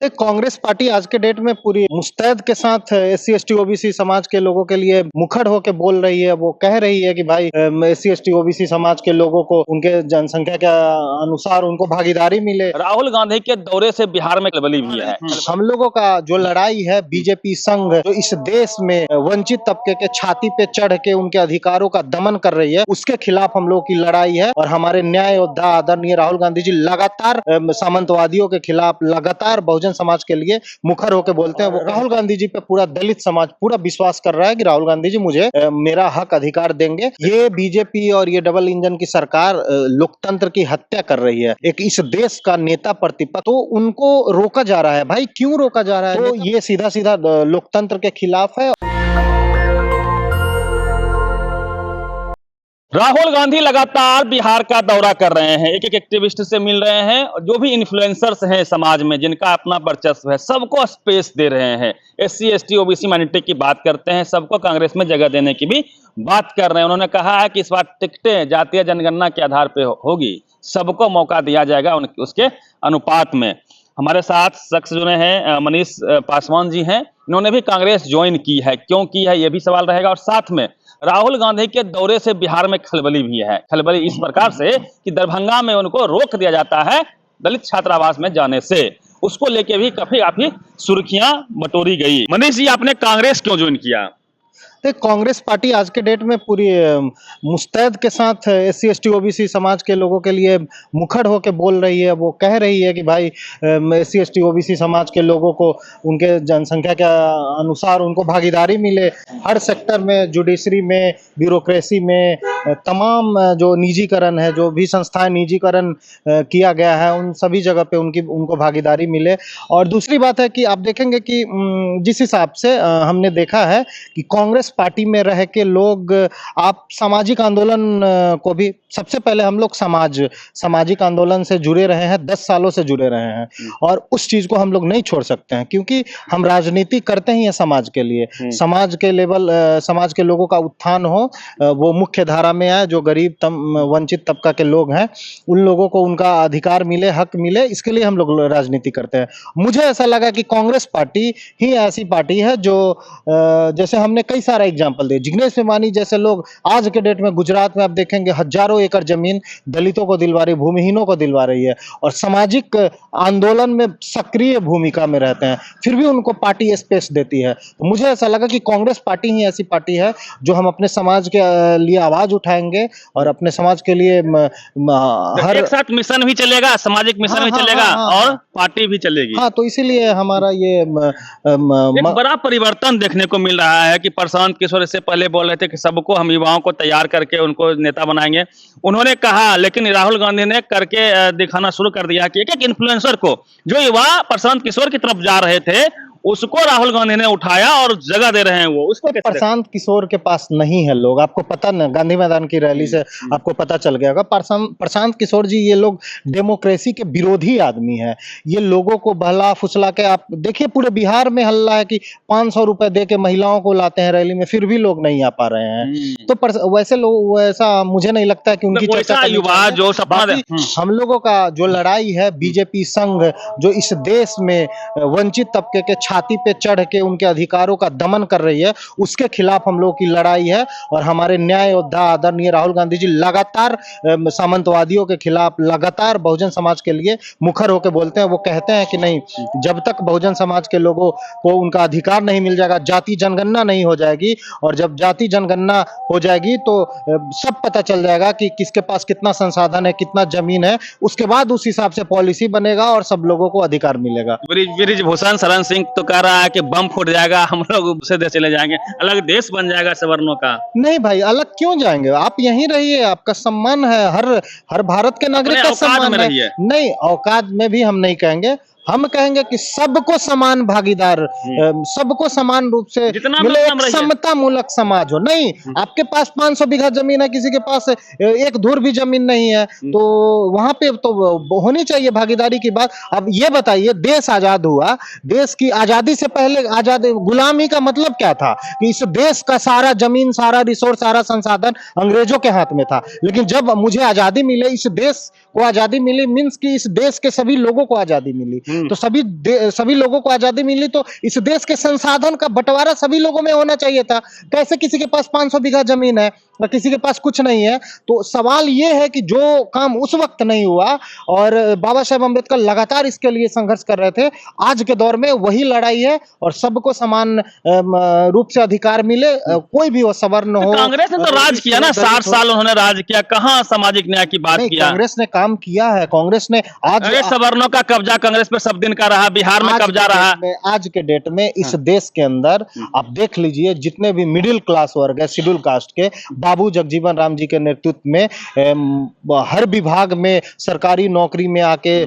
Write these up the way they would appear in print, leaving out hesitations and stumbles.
Congress party आज के date में पूरी मुस्तैद के साथ एससी एसटी ओबीसी समाज के लोगों के लिए मुखर होकर बोल रही है। वो कह रही है कि भाई एससी एसटी ओबीसी समाज के लोगों को उनके जनसंख्या के अनुसार उनको भागीदारी मिले। राहुल गांधी के दौरे से बिहार में खलबली भी है। हम लोगों का जो लड़ाई है बीजेपी संघ जो इस देश में वंचित तबके के छाती पे चढ़ के उनके अधिकारों का दमन कर रही है, उसके खिलाफ हम लोगों की लड़ाई है। और हमारे न्याय योद्धा आदरणीय राहुल गांधी जी लगातार सामंतवादियों के खिलाफ लगातार बहुजन समाज के लिए मुखर होकर बोलते हैं। राहुल गांधी जी पे पूरा दलित समाज पूरा विश्वास कर रहा है कि राहुल गांधी जी मुझे मेरा हक अधिकार देंगे। ये बीजेपी और ये डबल इंजन की सरकार लोकतंत्र की हत्या कर रही है। एक इस देश का नेता प्रतिपक्ष, तो उनको रोका जा रहा है। भाई क्यों रोका जा रहा है? तो ये सीधा सीधा लोकतंत्र के खिलाफ है। राहुल गांधी लगातार बिहार का दौरा कर रहे हैं, एक एक एक्टिविस्ट से मिल रहे हैं, जो भी इन्फ्लुएंसर्स हैं समाज में जिनका अपना वर्चस्व है, सबको स्पेस दे रहे हैं। एससी एसटी ओबीसी माइनॉरिटी की बात करते हैं, सबको कांग्रेस में जगह देने की भी बात कर रहे हैं। उन्होंने कहा है कि इस बार टिकटें जातीय जनगणना के आधार पर होगी, सबको मौका दिया जाएगा उसके अनुपात में। हमारे साथ शख्स जुड़े हैं, मनीष पासवान जी हैं, इन्होंने भी कांग्रेस ज्वाइन की है। क्यों की है ये भी सवाल रहेगा। और साथ में राहुल गांधी के दौरे से बिहार में खलबली भी है। खलबली इस प्रकार से कि दरभंगा में उनको रोक दिया जाता है दलित छात्रावास में जाने से, उसको लेके भी काफी सुर्खियां बटोरी गई। मनीष जी, आपने कांग्रेस क्यों ज्वाइन किया? कांग्रेस पार्टी आज के डेट में पूरी मुस्तैद के साथ एससी एसटी ओबीसी समाज के लोगों के लिए मुखर होकर बोल रही है। वो कह रही है कि भाई एससी एसटी ओबीसी समाज के लोगों को उनके जनसंख्या के अनुसार उनको भागीदारी मिले। हर सेक्टर में, जुडिशरी में, ब्यूरोक्रेसी में, तमाम जो निजीकरण है, जो भी संस्थाएं निजीकरण किया गया है, उन सभी जगह पे उनको भागीदारी मिले। और दूसरी बात है कि आप देखेंगे कि जिस हिसाब से हमने देखा है कि कांग्रेस पार्टी में रह के लोग, आप सामाजिक आंदोलन को भी, सबसे पहले हम लोग सामाजिक आंदोलन से जुड़े रहे हैं, 10 सालों से जुड़े रहे हैं, और उस चीज को हम लोग नहीं छोड़ सकते हैं, क्योंकि हम राजनीति करते ही हैं समाज के लिए। समाज के लेवल, समाज के लोगों का उत्थान हो, वो मुख्य धारा में आए, जो गरीब वंचित तबका के लोग हैं, उन लोगों को उनका अधिकार मिले, हक मिले, इसके लिए हम लोग राजनीति करते हैं। मुझे ऐसा लगा कि कांग्रेस पार्टी ही ऐसी पार्टी है जो, जैसे हमने कई सारा एग्जाम्पल दिए, जिग्नेश मेवानी जैसे लोग आज के डेट में गुजरात में आप देखेंगे हजारों एकड़ जमीन दलितों को दिलवा रही, भूमिहीनों को दिलवा रही है, और सामाजिक आंदोलन में सक्रिय भूमिका में रहते हैं, फिर भी उनको पार्टी स्पेस देती है। तो मुझे ऐसा लगा कि कांग्रेस पार्टी ही ऐसी पार्टी है जो हम अपने समाज के लिए आवाज उठाएंगे और अपने समाज के लिए हर एक साथ मिशन भी चलेगा, सामाजिक मिशन भी चलेगा, और पार्टी भी चलेगी। हाँ, तो इसीलिए हमारा ये एक बड़ा परिवर्तन देखने को मिल रहा है कि प्रशांत किशोर इससे पहले बोल रहे थे कि सबको हम युवाओं को तैयार करके उनको नेता बनाएंगे, उन्होंने कहा, लेकिन राहुल गांधी ने करके दिखाना शुरू कर दिया कि एक एक इन्फ्लुएंसर को, जो युवा प्रशांत किशोर की तरफ जा रहे थे, उसको राहुल गांधी ने उठाया और जगह दे रहे हैं। वो उसको प्रशांत किशोर के पास नहीं है लोग, आपको पता ना, गांधी मैदान की रैली से आपको पता चल गया होगा। प्रशांत किशोर जी, ये लोग डेमोक्रेसी के विरोधी आदमी है। ये लोगों को बहला फुसला के, आप देखिए पूरे बिहार में हल्ला है कि 500 रुपए दे के महिलाओं को लाते हैं रैली में, फिर भी लोग नहीं आ पा रहे हैं। तो वैसे लोग, वैसा मुझे नहीं लगता है कि उनकी चर्चा युवा जो हम लोगों का जो लड़ाई है बीजेपी संघ जो इस देश में वंचित तबके के छाती पे चढ़ के उनके अधिकारों का दमन कर रही है, उसके खिलाफ हम लोगों की लड़ाई है। और हमारे न्याय योद्धा आदरणीय राहुल गांधी जी लगातार सामंतवादियों के खिलाफ लगातार बहुजन समाज के लिए मुखर होकर बोलते हैं। वो कहते हैं कि नहीं, जब तक बहुजन समाज के लोगों को उनका अधिकार नहीं मिल जाएगा, जाति जनगणना नहीं हो जाएगी, और जब जाति जनगणना हो जाएगी तो सब पता चल जाएगा कि किसके पास कितना संसाधन है, कितना जमीन है, उसके बाद उस हिसाब से पॉलिसी बनेगा और सब लोगों को अधिकार मिलेगा। ब्रिजभूषण शरण सिंह तो कह रहा है कि बम फूट जाएगा, हम लोग दूसरे देश चले जाएंगे, अलग देश बन जाएगा सवर्णों का। नहीं भाई, अलग क्यों जाएंगे? आप यहीं रहिए, आपका सम्मान है, हर भारत के नागरिक का सम्मान है। नहीं, औकात में भी हम नहीं कहेंगे, हम कहेंगे कि सबको समान भागीदार, सबको समान रूप से मिले, एक समता मूलक समाज हो। नहीं, आपके पास 500 बीघा जमीन है, किसी के पास एक धूर भी जमीन नहीं है, तो वहां पे तो होनी चाहिए भागीदारी की बात। अब ये बताइए, देश आजाद हुआ, देश की आजादी से पहले गुलामी का मतलब क्या था? कि इस देश का सारा जमीन, सारा रिसोर्स, सारा संसाधन अंग्रेजों के हाथ में था। लेकिन जब मुझे आजादी मिले, इस देश को आजादी मिली, मीन्स कि इस देश के सभी लोगों को आजादी मिली। तो सभी लोगों को आजादी मिली तो इस देश के संसाधन का बंटवारा सभी लोगों में होना चाहिए था। कैसे किसी के पास 500 बीघा जमीन है और किसी के पास कुछ नहीं है? तो सवाल ये है कि जो काम उस वक्त नहीं हुआ और बाबा साहेब अम्बेडकर लगातार इसके लिए संघर्ष कर रहे थे, आज के दौर में वही लड़ाई है और सबको समान रूप से अधिकार मिले, कोई भी हो, सवर्ण हो। कांग्रेस ने तो राज किया ना, 60 साल उन्होंने राज किया, कहाँ सामाजिक न्याय की बात किया? कांग्रेस ने काम किया है, कांग्रेस ने आज सवर्णों का कब्जा कांग्रेस पे सब दिन का रहा, बिहार में कब्जा रहा। आज के डेट में इस देश के अंदर आप देख लीजिए, जितने भी मिडिल क्लास वर्ग है, शेड्यूल कास्ट के, बाबू जगजीवन राम जी के नेतृत्व में हर विभाग में सरकारी नौकरी में आके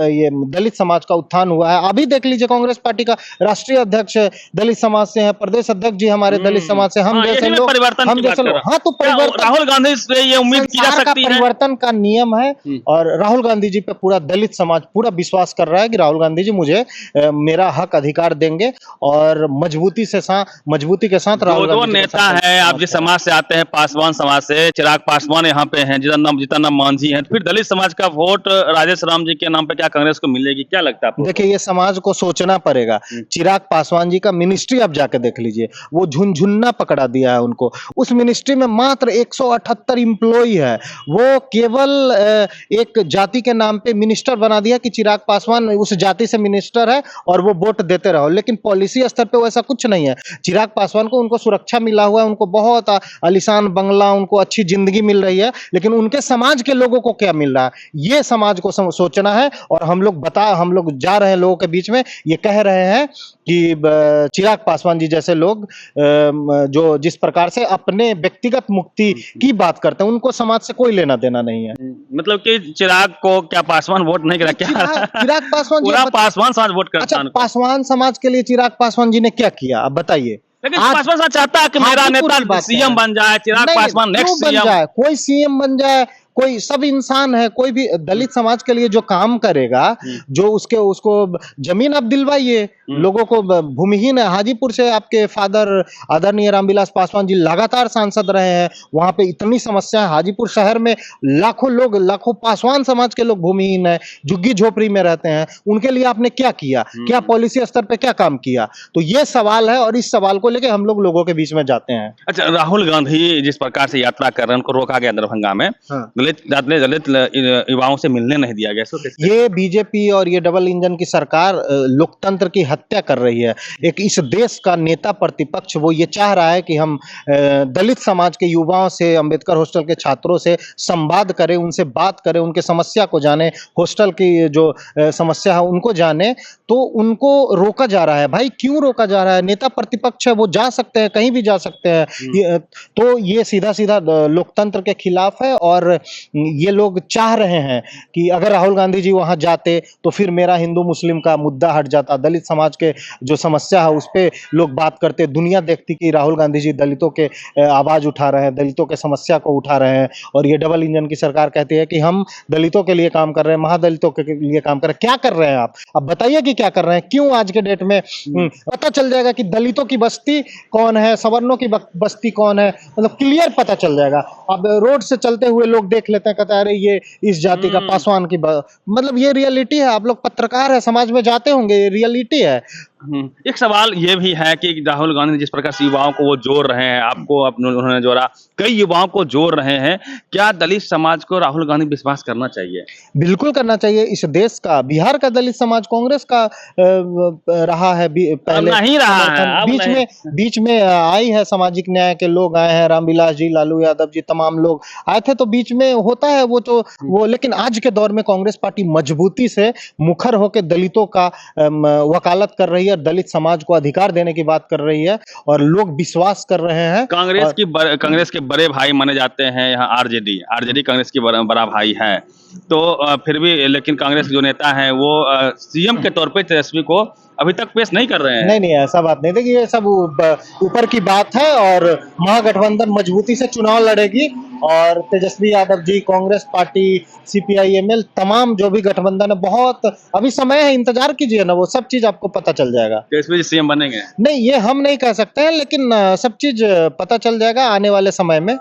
ये दलित समाज का उत्थान हुआ है। अभी देख लीजिए, कांग्रेस पार्टी का राष्ट्रीय अध्यक्ष दलित समाज से है, प्रदेश अध्यक्ष जी हमारे दलित समाज से। हम जैसे लोग, हम जैसे लोग, हाँ, तो परिवर्तन राहुल गांधी से ये उम्मीद की जा सकती है? परिवर्तन का नियम है और राहुल गांधी जी पे पूरा दलित समाज पूरा विश्वास कर रहा है कि राहुल गांधी जी मुझे मेरा हक अधिकार देंगे और मजबूती के साथ राहुल गांधी नेता है, आप जिस समाज से आते हैं, पासवान समाज से, चिराग पासवान यहाँ पे हैं, जितना मांझी हैं, फिर दलित समाज का वोट राजेश राम जी के नाम पे क्या कांग्रेस को मिलेगी? क्या लगता है आपको? देखिए, ये समाज को सोचना पड़ेगा। चिराग पासवान जी का मिनिस्ट्री आप जाके देख लीजिए, वो झुनझुन्ना पकड़ा दिया है उनको। उस मिनिस्ट्री में मात्र 178 एम्प्लॉई है। वो केवल एक जाति के नाम पे मिनिस्टर बना दिया कि चिराग पासवान उस जाति से मिनिस्टर है और वो वोट देते रहो, लेकिन पॉलिसी स्तर पे वैसा कुछ नहीं है। चिराग पासवान को उनको सुरक्षा मिला हुआ है, उनको बहुत आलीशान बंगला, उनको अच्छी जिंदगी मिल रही है, लेकिन उनके समाज के लोगों को क्या मिल रहा है, ये समाज को सोचना है। और हम लोग जा रहे हैं लोगों के बीच में, ये कह रहे हैं कि चिराग पासवान जी जैसे लोग जो जिस प्रकार से अपने व्यक्तिगत मुक्ति की बात करते हैं, उनको समाज से कोई लेना देना नहीं है। मतलब कि चिराग को क्या पासवान वोट नहीं करा? क्या चिराग पासवान पूरा पासवान समाज वोट करता है? अच्छा, पासवान समाज के लिए चिराग पासवान जी ने क्या किया, आप बताइए। लेकिन पासवान साहब चाहता है कि मेरा नेता सीएम बन जाए, चिराग पासवान नेक्स्ट सीएम। कोई सीएम बन जाए, कोई, सब इंसान है, कोई भी दलित समाज के लिए जो काम करेगा, जो उसको जमीन आप दिलवाइए। लोगों को भूमिहीन है, हाजीपुर से आपके फादर आदरणीय रामविलास पासवान जी लगातार सांसद रहे हैं, वहां पे इतनी समस्या है। हाजीपुर शहर में लाखों पासवान समाज के लोग भूमिहीन है, झुग्गी झोपड़ी में रहते हैं। उनके लिए आपने क्या किया? क्या पॉलिसी स्तर पे क्या काम किया? तो ये सवाल है और इस सवाल को लेके हम लोगों के बीच में जाते हैं। अच्छा, राहुल गांधी जिस प्रकार से यात्रा कर रहे हैं, उनको रोका गया दरभंगा में, दलित युवाओं से मिलने नहीं दिया गया। ये बीजेपी और ये डबल इंजन की सरकार लोकतंत्र की हत्या कर रही है। एक इस देश का नेता प्रतिपक्ष वो ये चाह रहा है कि हम दलित समाज के युवाओं से, अंबेडकर हॉस्टल के छात्रों से संवाद करें, उनसे बात करें, उनके समस्या को जाने, हॉस्टल की जो समस्या है उनको जाने, तो उनको रोका जा रहा है। भाई, क्यों रोका जा रहा है? नेता प्रतिपक्ष है, वो जा सकते हैं, कहीं भी जा सकते हैं। तो ये सीधा लोकतंत्र के खिलाफ है और ये लोग चाह रहे हैं कि अगर राहुल गांधी जी वहां जाते तो फिर मेरा हिंदू मुस्लिम का मुद्दा हट जाता, दलित समाज के जो समस्या है उस पे लोग बात करते, दुनिया देखती कि राहुल गांधी जी दलितों के आवाज उठा रहे हैं, दलितों के समस्या को उठा रहे हैं। और ये डबल इंजन की सरकार कहती है कि हम दलितों के लिए काम कर रहे हैं, महादलितों के लिए काम कर रहे हैं। क्या कर रहे हैं आप? अब बताइए कि क्या कर रहे हैं? क्यों आज के डेट में पता चल जाएगा कि दलितों की बस्ती कौन है, सवर्णों की बस्ती कौन है, मतलब क्लियर पता चल जाएगा। अब रोड से चलते हुए लोग देख लेते हैं, कहता है ये इस जाति का पासवान की, मतलब ये रियलिटी है। आप लोग पत्रकार है, समाज में जाते होंगे, ये रियलिटी है। एक सवाल ये भी है कि राहुल गांधी जिस प्रकार से युवाओं को वो जोड़ रहे हैं, आपको उन्होंने जोड़ा, कई युवाओं को जोड़ रहे हैं, क्या दलित समाज को राहुल गांधी विश्वास करना चाहिए? बिल्कुल करना चाहिए। इस देश का, बिहार का दलित समाज कांग्रेस का रहा है पहले, नहीं रहा है। बीच में आई है, सामाजिक न्याय के लोग आए हैं, रामविलास जी, लालू यादव जी, तमाम लोग आए थे, तो बीच में होता है वो लेकिन आज के दौर में कांग्रेस पार्टी मजबूती से मुखर होकर दलितों का वकालत कर रही है, दलित समाज को अधिकार देने की बात कर रही है और लोग विश्वास कर रहे हैं। कांग्रेस के बड़े भाई माने जाते हैं यहाँ आरजेडी कांग्रेस की बड़ा भाई है, तो फिर भी लेकिन कांग्रेस के जो नेता हैं वो सीएम के तौर पे तेजस्वी को अभी तक पेश नहीं कर रहे हैं। नहीं, ऐसा बात नहीं। देखिए, ये सब ऊपर की बात है और महागठबंधन मजबूती से चुनाव लड़ेगी और तेजस्वी यादव जी, कांग्रेस पार्टी, CPI-ML, तमाम जो भी गठबंधन है, बहुत अभी समय है, इंतजार कीजिए ना, वो सब चीज आपको पता चल जाएगा। तेजस्वी जी सीएम बनेंगे? नहीं, ये हम नहीं कह सकते हैं, लेकिन सब चीज पता चल जाएगा आने वाले समय में।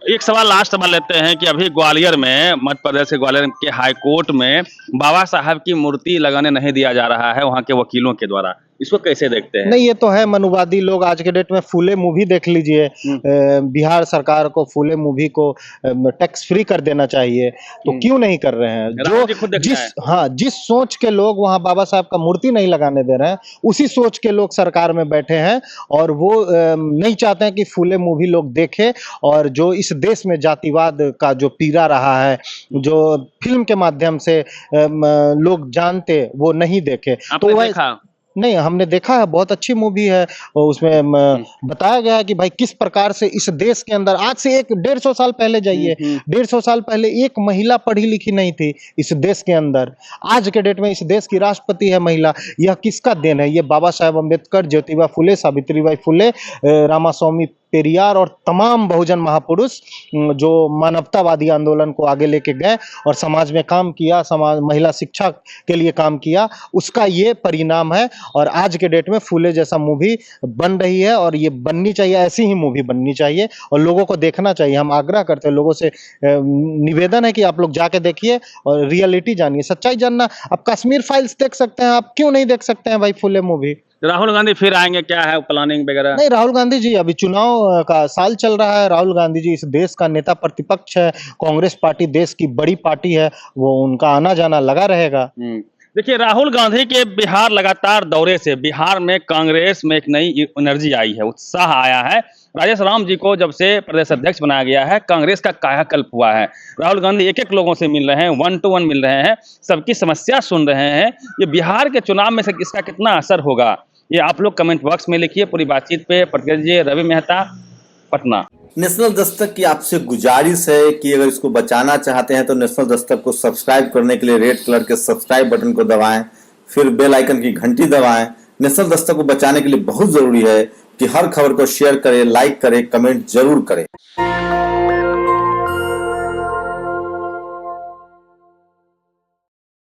एक सवाल लास्ट सवाल लेते हैं कि अभी ग्वालियर में, मध्य प्रदेश के ग्वालियर के हाई कोर्ट में बाबा साहब की मूर्ति लगाने नहीं दिया जा रहा है वहां के वकीलों के द्वारा, इसको कैसे देखते हैं? नहीं, ये तो है मनुवादी लोग। आज के डेट में फूले मूवी देख लीजिए, बिहार सरकार को फूले मूवी को टैक्स फ्री कर देना चाहिए, तो क्यों नहीं कर रहे हैं? राहुल जी खुद देखना है। जिस सोच के लोग वहां बाबा साहब का मूर्ति नहीं लगाने दे रहे हैं, उसी सोच के लोग सरकार में बैठे हैं और वो नहीं चाहते हैं कि फूले मूवी लोग देखें, और जो इस देश में जातिवाद का जो पीड़ा रहा है, जो फिल्म के माध्यम से लोग जानते, वो नहीं देखे। आपने तो वह देखा? नहीं, हमने देखा है, बहुत अच्छी मूवी है और उसमें बताया गया है कि भाई किस प्रकार से इस देश के अंदर आज से 150 साल पहले जाइए, 150 साल पहले एक महिला पढ़ी लिखी नहीं थी इस देश के अंदर। आज के डेट में इस देश की राष्ट्रपति है महिला। यह किसका देन है? ये बाबा साहेब अम्बेडकर, ज्योतिबा फुले, सावित्रीबाई फुले, रामास्वामी पेरियार और तमाम बहुजन महापुरुष जो मानवतावादी आंदोलन को आगे लेके गए और समाज में काम किया, समाज महिला शिक्षा के लिए काम किया, उसका ये परिणाम है। और आज के डेट में फूले जैसा मूवी बन रही है और ये बननी चाहिए, ऐसी ही मूवी बननी चाहिए और लोगों को देखना चाहिए। हम आग्रह करते हैं, लोगों से निवेदन है कि आप लोग जाके देखिए और रियलिटी जानिए, सच्चाई जानना। आप कश्मीर फाइल्स देख सकते हैं, आप क्यों नहीं देख सकते हैं भाई फूले मूवी? राहुल गांधी फिर आएंगे, क्या है प्लानिंग वगैरह? नहीं, राहुल गांधी जी, अभी चुनाव का साल चल रहा है। राहुल गांधी जी इस देश का नेता प्रतिपक्ष है, कांग्रेस पार्टी देश की बड़ी पार्टी है, वो उनका आना जाना लगा रहेगा। देखिए, राहुल गांधी के बिहार लगातार दौरे से बिहार में कांग्रेस में एक नई एनर्जी आई है, उत्साह आया है। राजेश राम जी को जब से प्रदेश अध्यक्ष बनाया गया है, कांग्रेस का कायाकल्प हुआ है। राहुल गांधी एक एक लोगों से मिल रहे हैं, 1 to 1 मिल रहे हैं, सबकी समस्या सुन रहे हैं। ये बिहार के चुनाव में इसका कितना असर होगा, ये आप लोग कमेंट बॉक्स में लिखिए। पूरी बातचीत पे प्रतिनिधि रवि मेहता, पटना। नेशनल दस्तक की आपसे गुजारिश है कि अगर इसको बचाना चाहते हैं तो नेशनल दस्तक को सब्सक्राइब करने के लिए रेड कलर के सब्सक्राइब बटन को दबाएं, फिर बेल आइकन की घंटी दबाएं। नेशनल दस्तक को बचाने के लिए बहुत जरूरी है कि हर खबर को शेयर करें, लाइक करें, कमेंट जरूर करें।